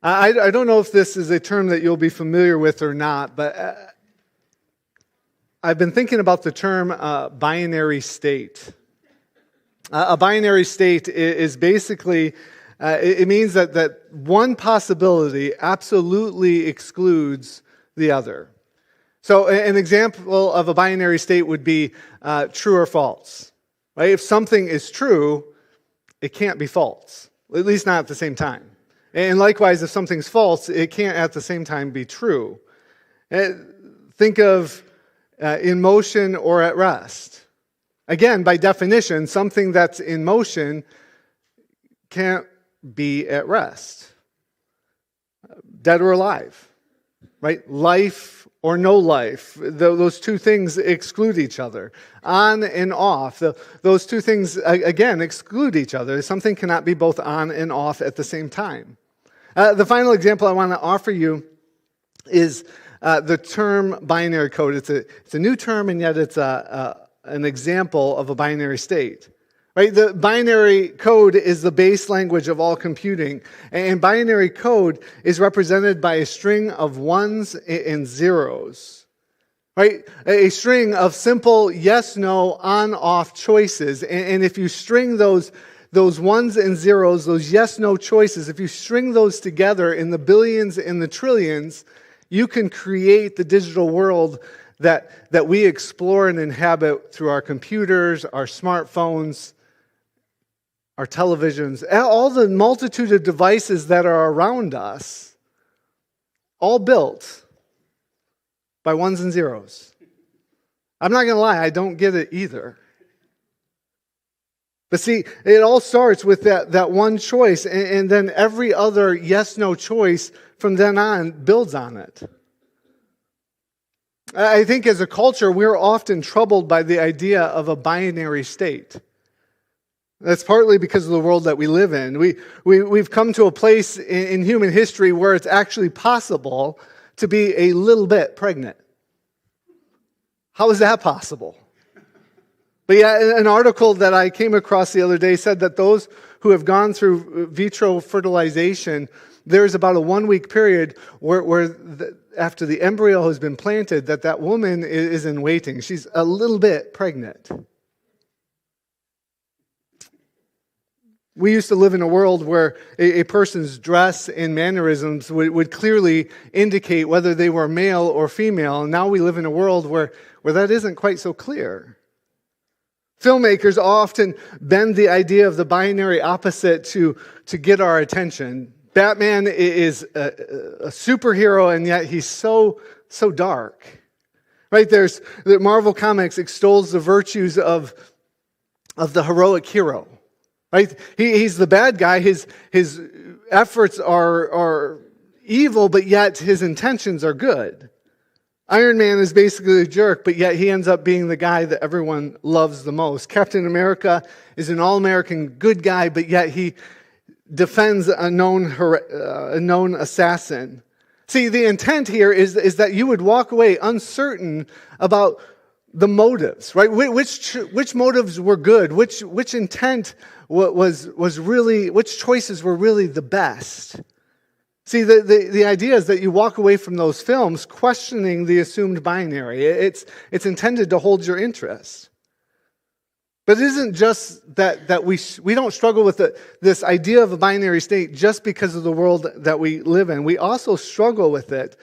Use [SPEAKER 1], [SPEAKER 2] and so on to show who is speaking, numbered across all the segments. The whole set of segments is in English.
[SPEAKER 1] I don't know if this is a term that you'll be familiar with or not, but I've been thinking about the term binary state. A binary state is basically, it means that one possibility absolutely excludes the other. So an example of a binary state would be true or false. Right? If something is true, it can't be false, at least not at the same time. And likewise, if something's false, it can't at the same time be true. Think of in motion or at rest. Again, by definition, something that's in motion can't be at rest. Dead or alive, right? Life or no life. Those two things exclude each other. On and off. Those two things, again, exclude each other. Something cannot be both on and off at the same time. The final example I want to offer you is the term binary code. It's a new term, and yet it's an example of a binary state. Right? The binary code is the base language of all computing, and binary code is represented by a string of ones and zeros. Right? A string of simple yes, no, on, off choices, and if you string those ones and zeros, those yes, no choices, if you string those together in the billions and the trillions, you can create the digital world that we explore and inhabit through our computers, our smartphones, our televisions, all the multitude of devices that are around us, all built by ones and zeros. I'm not going to lie, I don't get it either. But see, it all starts with that one choice, and then every other yes-no choice from then on builds on it. I think as a culture, we're often troubled by the idea of a binary state. That's partly because of the world that we live in. We've come to a place in human history where it's actually possible to be a little bit pregnant. How is that possible? But yeah, an article that I came across the other day said that those who have gone through vitro fertilization, there's about a 1-week period where after the embryo has been planted, that woman is in waiting. She's a little bit pregnant. We used to live in a world where a person's dress and mannerisms would clearly indicate whether they were male or female. And now we live in a world where that isn't quite so clear. Filmmakers often bend the idea of the binary opposite to get our attention. Batman is a superhero, and yet he's so dark. Right? There's the Marvel Comics extols the virtues of the heroic hero. Right? He's the bad guy. His efforts are evil, but yet his intentions are good. Iron Man is basically a jerk, but yet he ends up being the guy that everyone loves the most. Captain America is an all-American good guy, but yet he defends a known assassin. See, the intent here is that you would walk away uncertain about the motives, right? Which motives were good? Which intent was really, which choices were really the best? See, the idea is that you walk away from those films questioning the assumed binary. It's intended to hold your interest. But it isn't just that we don't struggle with this idea of a binary state just because of the world that we live in. We also struggle with it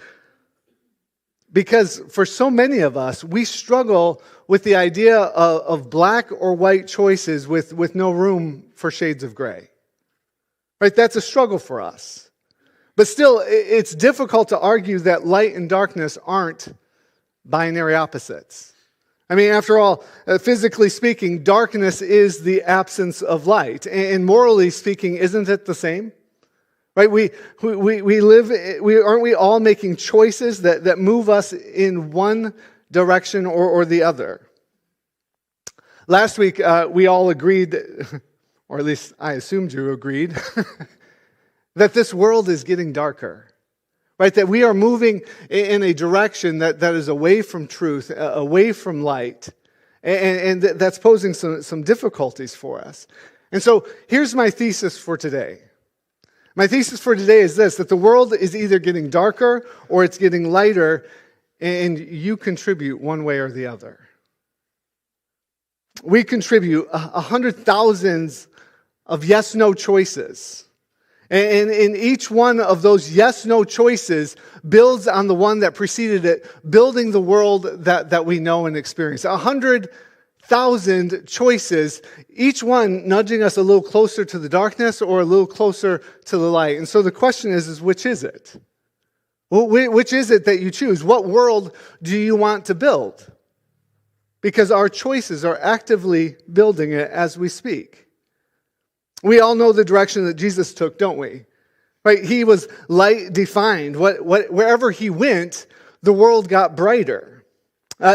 [SPEAKER 1] because for so many of us, we struggle with the idea of black or white choices with no room for shades of gray. Right? That's a struggle for us. But still, it's difficult to argue that light and darkness aren't binary opposites. I mean, after all, physically speaking, darkness is the absence of light. And morally speaking, isn't it the same? Right? We live, aren't we all making choices that move us in one direction or the other? Last week, we all agreed, or at least I assumed you agreed, that this world is getting darker, right? That we are moving in a direction that is away from truth, away from light, and that's posing some difficulties for us. And so here's my thesis for today. My thesis for today is this, that the world is either getting darker or it's getting lighter, and you contribute one way or the other. We contribute 100,000 of yes-no choices. And in each one of those yes-no choices builds on the one that preceded it, building the world that we know and experience. 100,000 choices, each one nudging us a little closer to the darkness or a little closer to the light. And so the question is which is it? Well, which is it that you choose? What world do you want to build? Because our choices are actively building it as we speak. We all know the direction that Jesus took, don't we? Right? He was light defined. Wherever he went, the world got brighter.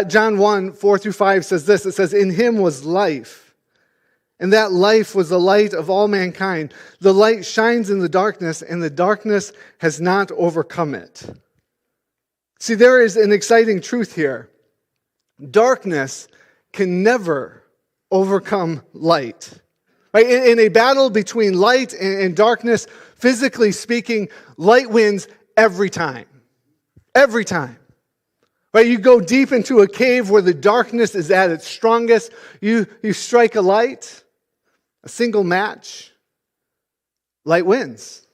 [SPEAKER 1] John 1, 4-5 says this. It says, "In him was life, and that life was the light of all mankind. The light shines in the darkness, and the darkness has not overcome it." See, there is an exciting truth here. Darkness can never overcome light. Right? In a battle between light and darkness, physically speaking, light wins every time. Every time. Right? You go deep into a cave where the darkness is at its strongest. You strike a light, a single match. Light wins.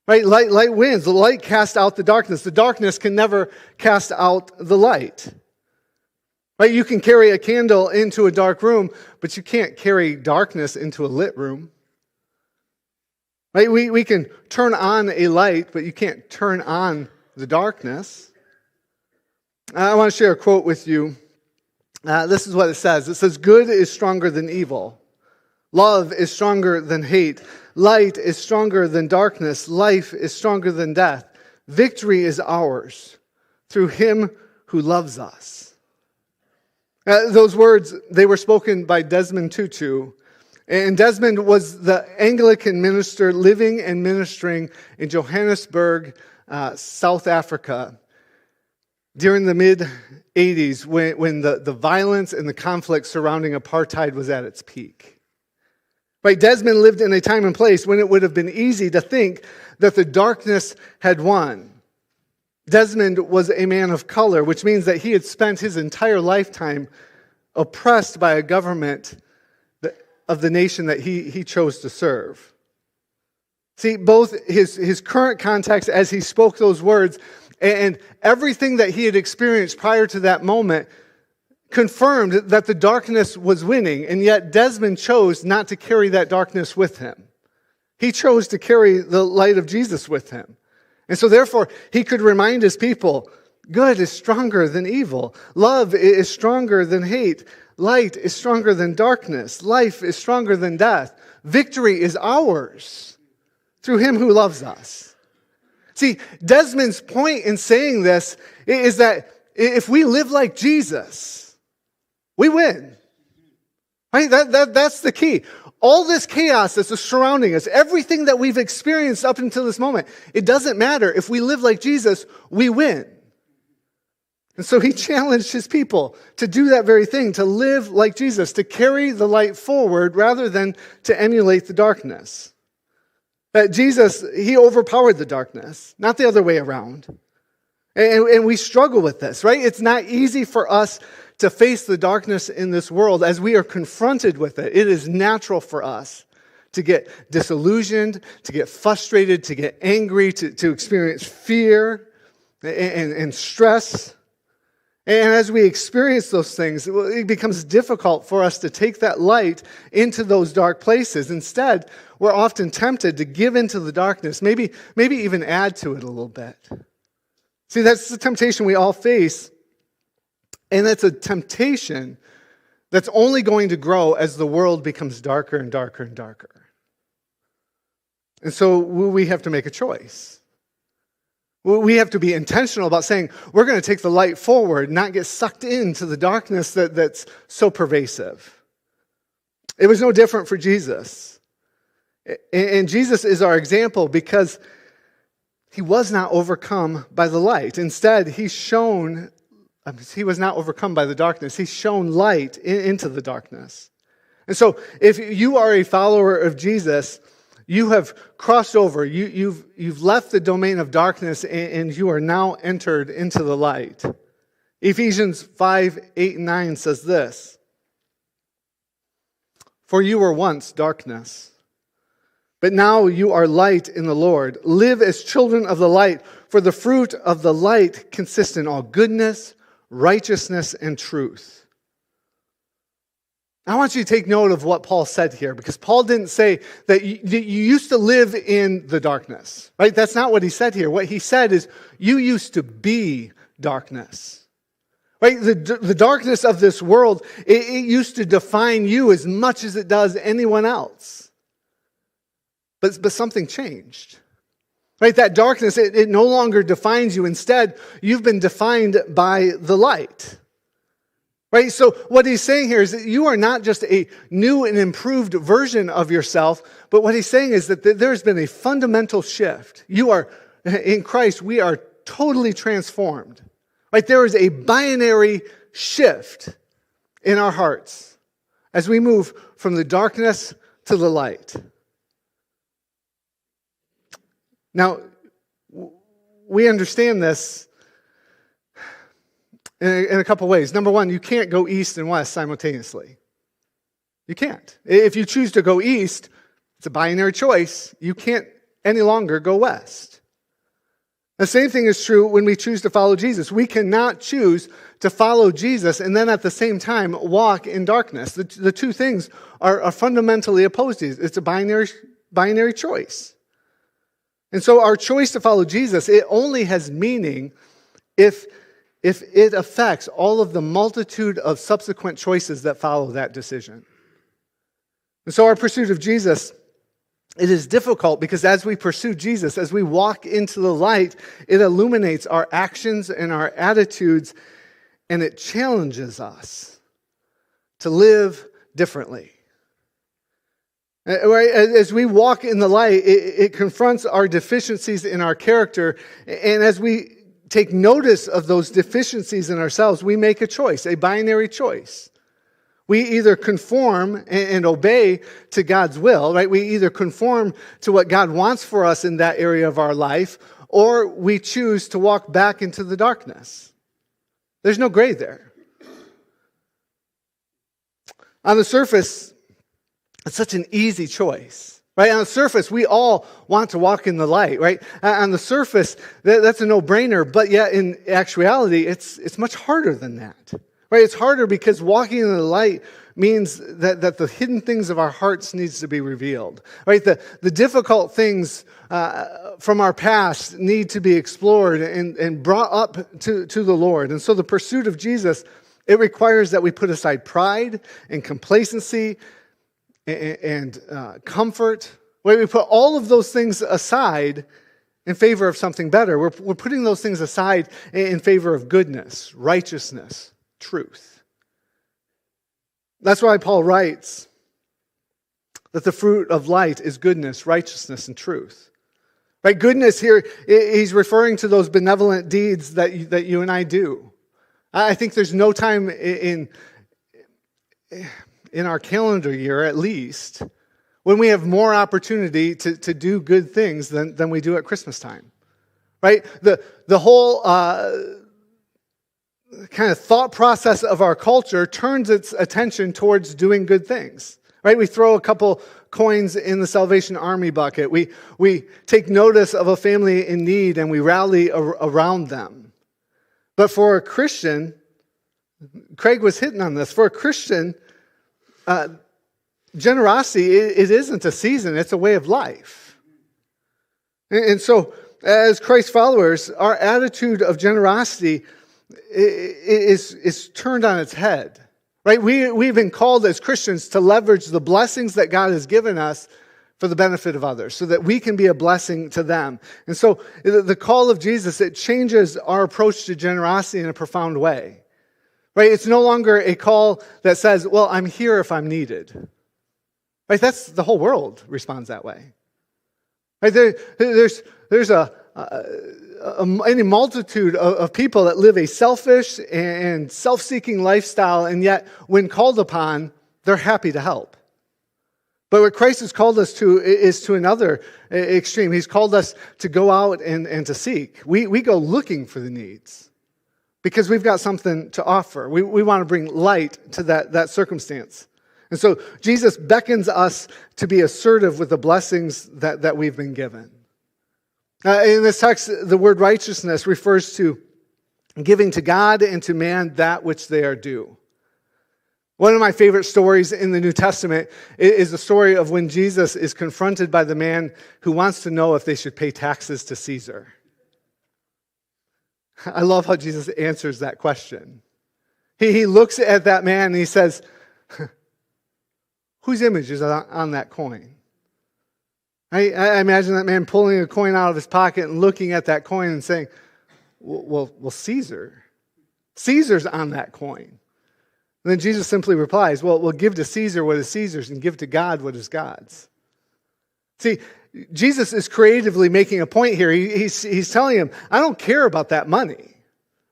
[SPEAKER 1] Right? Light wins. The light casts out the darkness. The darkness can never cast out the light. Right? You can carry a candle into a dark room, but you can't carry darkness into a lit room. Right? We can turn on a light, but you can't turn on the darkness. I want to share a quote with you. This is what it says. It says, "Good is stronger than evil. Love is stronger than hate. Light is stronger than darkness. Life is stronger than death. Victory is ours through him who loves us." Those words, they were spoken by Desmond Tutu. And Desmond was the Anglican minister living and ministering in Johannesburg, South Africa, during the mid-'80s when the violence and the conflict surrounding apartheid was at its peak. Right, Desmond lived in a time and place when it would have been easy to think that the darkness had won. Desmond was a man of color, which means that he had spent his entire lifetime oppressed by a government of the nation that he chose to serve. See, both his current context as he spoke those words and everything that he had experienced prior to that moment confirmed that the darkness was winning, and yet Desmond chose not to carry that darkness with him. He chose to carry the light of Jesus with him. And so therefore, he could remind his people, good is stronger than evil. Love is stronger than hate. Light is stronger than darkness. Life is stronger than death. Victory is ours through him who loves us. See, Desmond's point in saying this is that if we live like Jesus, we win. Right? That's the key. All this chaos that's surrounding us, everything that we've experienced up until this moment, it doesn't matter. If we live like Jesus, we win. And so he challenged his people to do that very thing, to live like Jesus, to carry the light forward rather than to emulate the darkness. That Jesus, he overpowered the darkness, not the other way around. And we struggle with this, right? It's not easy for us to face the darkness in this world as we are confronted with it. It is natural for us to get disillusioned, to get frustrated, to get angry, to experience fear and stress. And as we experience those things, it becomes difficult for us to take that light into those dark places. Instead, we're often tempted to give into the darkness, maybe even add to it a little bit. See, that's the temptation we all face. And that's a temptation that's only going to grow as the world becomes darker and darker and darker. And so we have to make a choice. We have to be intentional about saying, we're going to take the light forward, not get sucked into the darkness that's so pervasive. It was no different for Jesus. And Jesus is our example because he was not overcome by the light. Instead, he was not overcome by the darkness. He shone light into the darkness. And so if you are a follower of Jesus, You have crossed over. You've left the domain of darkness, and you are now entered into the light. Ephesians 5:8-9 says this: "For you were once darkness, but now you are light in the Lord. Live as children of the light, for the fruit of the light consists in all goodness, righteousness, and truth." I want you to take note of what Paul said here, because Paul didn't say that you used to live in the darkness, right? That's not what he said here. What he said is you used to be darkness, right? The darkness of this world, it used to define you as much as it does anyone else. But something changed, right? That darkness, it no longer defines you. Instead, you've been defined by the light. Right? So what he's saying here is that you are not just a new and improved version of yourself, but what he's saying is that there's been a fundamental shift. You are, in Christ, we are totally transformed. Right? There is a binary shift in our hearts as we move from the darkness to the light. Now, we understand this in a couple ways. Number one, you can't go east and west simultaneously. You can't. If you choose to go east, it's a binary choice. You can't any longer go west. The same thing is true when we choose to follow Jesus. We cannot choose to follow Jesus and then at the same time walk in darkness. The two things are fundamentally opposed. It's a binary choice. And so our choice to follow Jesus, it only has meaning if it affects all of the multitude of subsequent choices that follow that decision. And so our pursuit of Jesus, it is difficult because as we pursue Jesus, as we walk into the light, it illuminates our actions and our attitudes, and it challenges us to live differently. As we walk in the light, it confronts our deficiencies in our character, and as we take notice of those deficiencies in ourselves, we make a choice, a binary choice. We either conform and obey to God's will, right? We either conform to what God wants for us in that area of our life, or we choose to walk back into the darkness. There's no gray there. On the surface, it's such an easy choice. Right? On the surface, we all want to walk in the light, right? On the surface, that's a no-brainer, but yet in actuality, it's much harder than that. Right? It's harder because walking in the light means that the hidden things of our hearts needs to be revealed. Right? The difficult things from our past need to be explored and brought up to the Lord. And so the pursuit of Jesus, it requires that we put aside pride and complacency and comfort. We put all of those things aside in favor of something better. We're putting those things aside in favor of goodness, righteousness, truth. That's why Paul writes that the fruit of light is goodness, righteousness, and truth. Right? Goodness here, he's referring to those benevolent deeds that you and I do. I think there's no time in our calendar year, at least, when we have more opportunity to do good things than we do at Christmas time. Right? The whole kind of thought process of our culture turns its attention towards doing good things. Right? We throw a couple coins in the Salvation Army bucket. We take notice of a family in need and we rally around them. But for a Christian, Craig was hitting on this, for a Christian, generosity, it isn't a season, it's a way of life. And so, as Christ followers, our attitude of generosity is turned on its head. Right? We've been called as Christians to leverage the blessings that God has given us for the benefit of others, so that we can be a blessing to them. And so the call of Jesus, it changes our approach to generosity in a profound way. Right? It's no longer a call that says, well, I'm here if I'm needed. Right? That's the whole world responds that way. Right? There's any multitude of people that live a selfish and self-seeking lifestyle, and yet when called upon, they're happy to help. But what Christ has called us to is to another extreme. He's called us to go out and to seek. We go looking for the needs because we've got something to offer. We want to bring light to that circumstance. And so Jesus beckons us to be assertive with the blessings that we've been given. In this text, the word righteousness refers to giving to God and to man that which they are due. One of my favorite stories in the New Testament is the story of when Jesus is confronted by the man who wants to know if they should pay taxes to Caesar. I love how Jesus answers that question. He looks at that man and he says, whose image is on that coin? I imagine that man pulling a coin out of his pocket and looking at that coin and saying, well, Caesar. Caesar's on that coin. And then Jesus simply replies, well, we'll give to Caesar what is Caesar's and give to God what is God's. See, Jesus is creatively making a point here. He's telling him, I don't care about that money.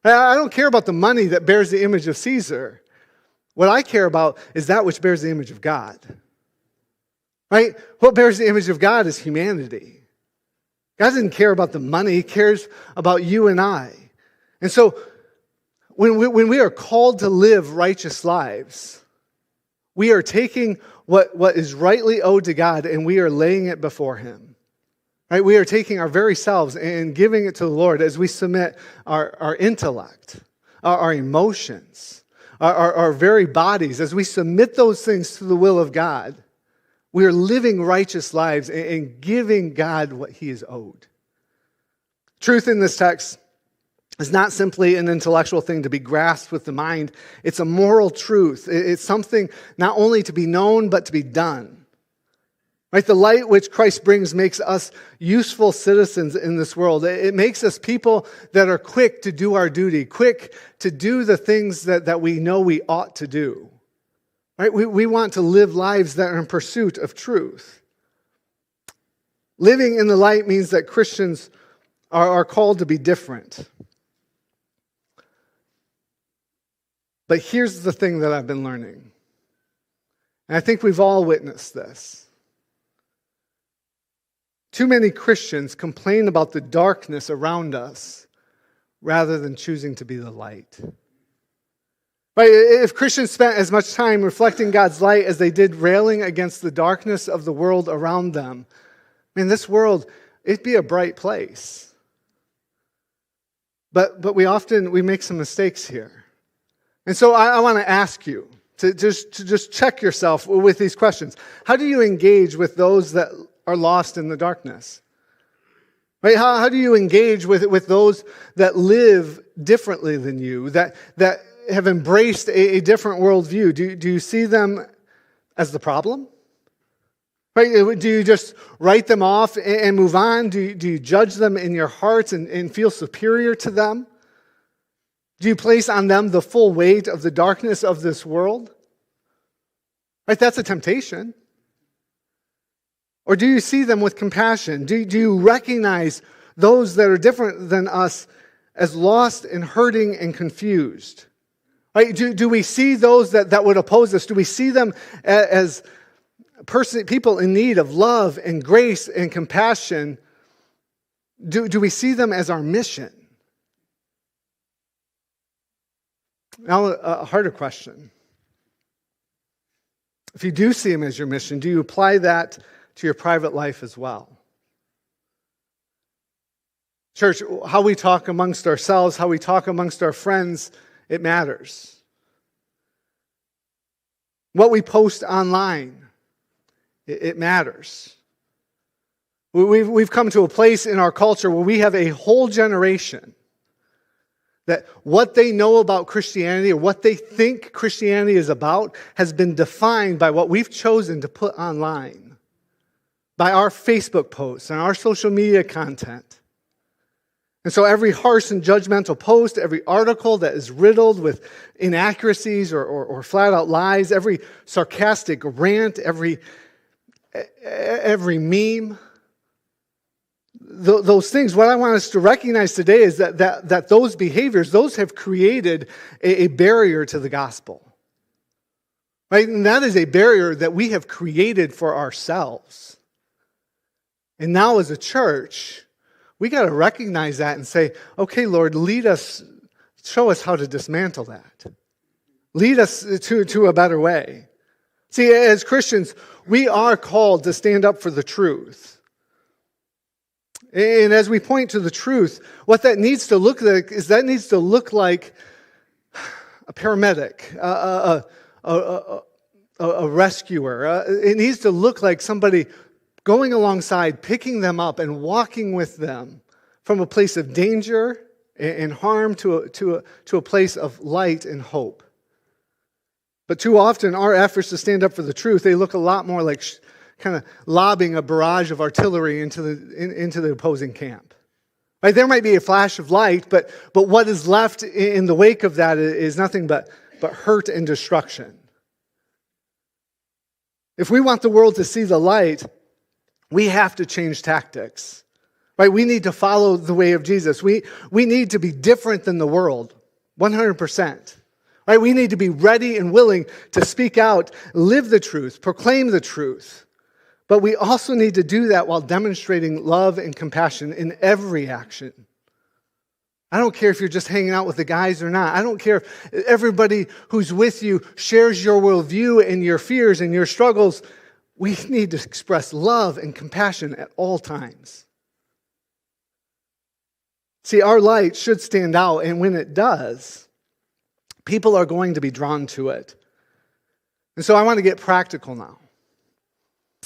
[SPEAKER 1] I don't care about the money that bears the image of Caesar. What I care about is that which bears the image of God. Right? What bears the image of God is humanity. God doesn't care about the money. He cares about you and I. And so when we are called to live righteous lives, we are taking what is rightly owed to God and we are laying it before Him. Right? We are taking our very selves and giving it to the Lord as we submit our intellect, our emotions, our very bodies. As we submit those things to the will of God, we are living righteous lives and giving God what He is owed. Truth in this text is not simply an intellectual thing to be grasped with the mind. It's a moral truth. It's something not only to be known, but to be done. Right? The light which Christ brings makes us useful citizens in this world. It makes us people that are quick to do our duty, quick to do the things that we know we ought to do. Right? We want to live lives that are in pursuit of truth. Living in the light means that Christians are called to be different. But here's the thing that I've been learning. And I think we've all witnessed this. Too many Christians complain about the darkness around us rather than choosing to be the light. Right? If Christians spent as much time reflecting God's light as they did railing against the darkness of the world around them, man, this world, it'd be a bright place. But we make some mistakes here. And so I want to ask you to just check yourself with these questions. How do you engage with those that are lost in the darkness? Right? How do you engage with those that live differently than you, that have embraced a different worldview? Do you see them as the problem? Right? Do you just write them off and move on? Do you judge them in your hearts and feel superior to them? Do you place on them the full weight of the darkness of this world? Right? That's a temptation. Or do you see them with compassion? Do you recognize those that are different than us as lost and hurting and confused? Right? Do we see those that would oppose us? Do we see them as people in need of love and grace and compassion? Do we see them as our mission? Now, a harder question. If you do see them as your mission, do you apply that to your private life as well? Church, how we talk amongst ourselves, how we talk amongst our friends, it matters. What we post online, it matters. We've come to a place in our culture where we have a whole generation that what they know about Christianity or what they think Christianity is about has been defined by what we've chosen to put online, by our Facebook posts and our social media content. And so every harsh and judgmental post, every article that is riddled with inaccuracies or flat-out lies, every sarcastic rant, every meme, those things, what I want us to recognize today is that those behaviors, those have created a barrier to the gospel. Right? And that is a barrier that we have created for ourselves. And now as a church, we got to recognize that and say, okay, Lord, lead us, show us how to dismantle that. Lead us to a better way. See, as Christians, we are called to stand up for the truth. And as we point to the truth, what that needs to look like is that needs to look like a paramedic, a rescuer. It needs to look like somebody going alongside, picking them up and walking with them from a place of danger and harm to a place of light and hope. But too often, our efforts to stand up for the truth, they look a lot more like kind of lobbing a barrage of artillery into the opposing camp. Right? There might be a flash of light, but what is left in the wake of that is nothing but hurt and destruction. If we want the world to see the light, we have to change tactics. Right? We need to follow the way of Jesus. We need to be different than the world, 100%. Right? We need to be ready and willing to speak out, live the truth, proclaim the truth. But we also need to do that while demonstrating love and compassion in every action. I don't care if you're just hanging out with the guys or not. I don't care if everybody who's with you shares your worldview and your fears and your struggles. We need to express love and compassion at all times. See, our light should stand out, and when it does, people are going to be drawn to it. And so I want to get practical now.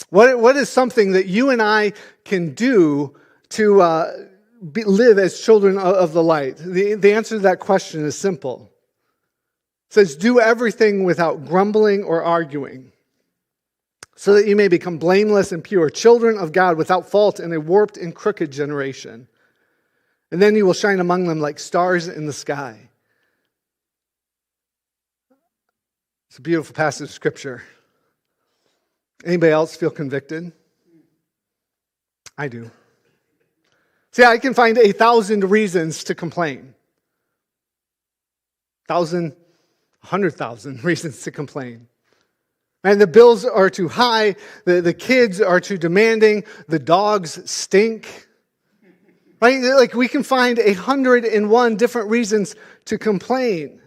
[SPEAKER 1] What is something that you and I can do to live as children of the light? The answer to that question is simple. It says, do everything without grumbling or arguing, so that you may become blameless and pure, children of God without fault in a warped and crooked generation. And then you will shine among them like stars in the sky. It's a beautiful passage of Scripture. Anybody else feel convicted? I do. See, I can find 1,000 reasons to complain. 100,000 reasons to complain. And the bills are too high, the kids are too demanding, the dogs stink. Right? Like we can find 101 different reasons to complain.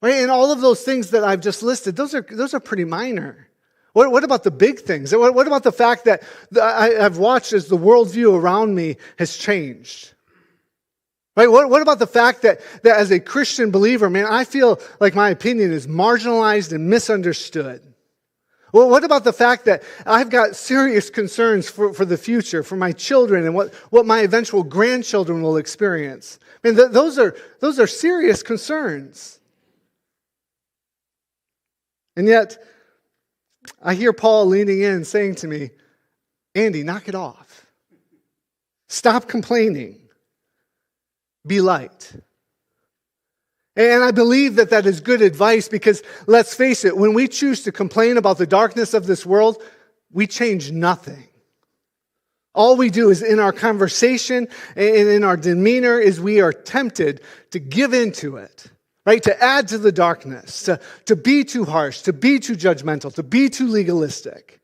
[SPEAKER 1] Right? And all of those things that I've just listed, those are pretty minor. What about the big things? What about the fact that I've watched as the worldview around me has changed? Right? What about the fact that as a Christian believer, man, I feel like my opinion is marginalized and misunderstood? Well, what about the fact that I've got serious concerns for the future, for my children, and what my eventual grandchildren will experience? I mean, those are serious concerns. And yet, I hear Paul leaning in saying to me, Andy, knock it off. Stop complaining. Be light. And I believe that is good advice because, let's face it, when we choose to complain about the darkness of this world, we change nothing. All we do is in our conversation and in our demeanor is we are tempted to give into it. Right? To add to the darkness, to be too harsh, to be too judgmental, to be too legalistic.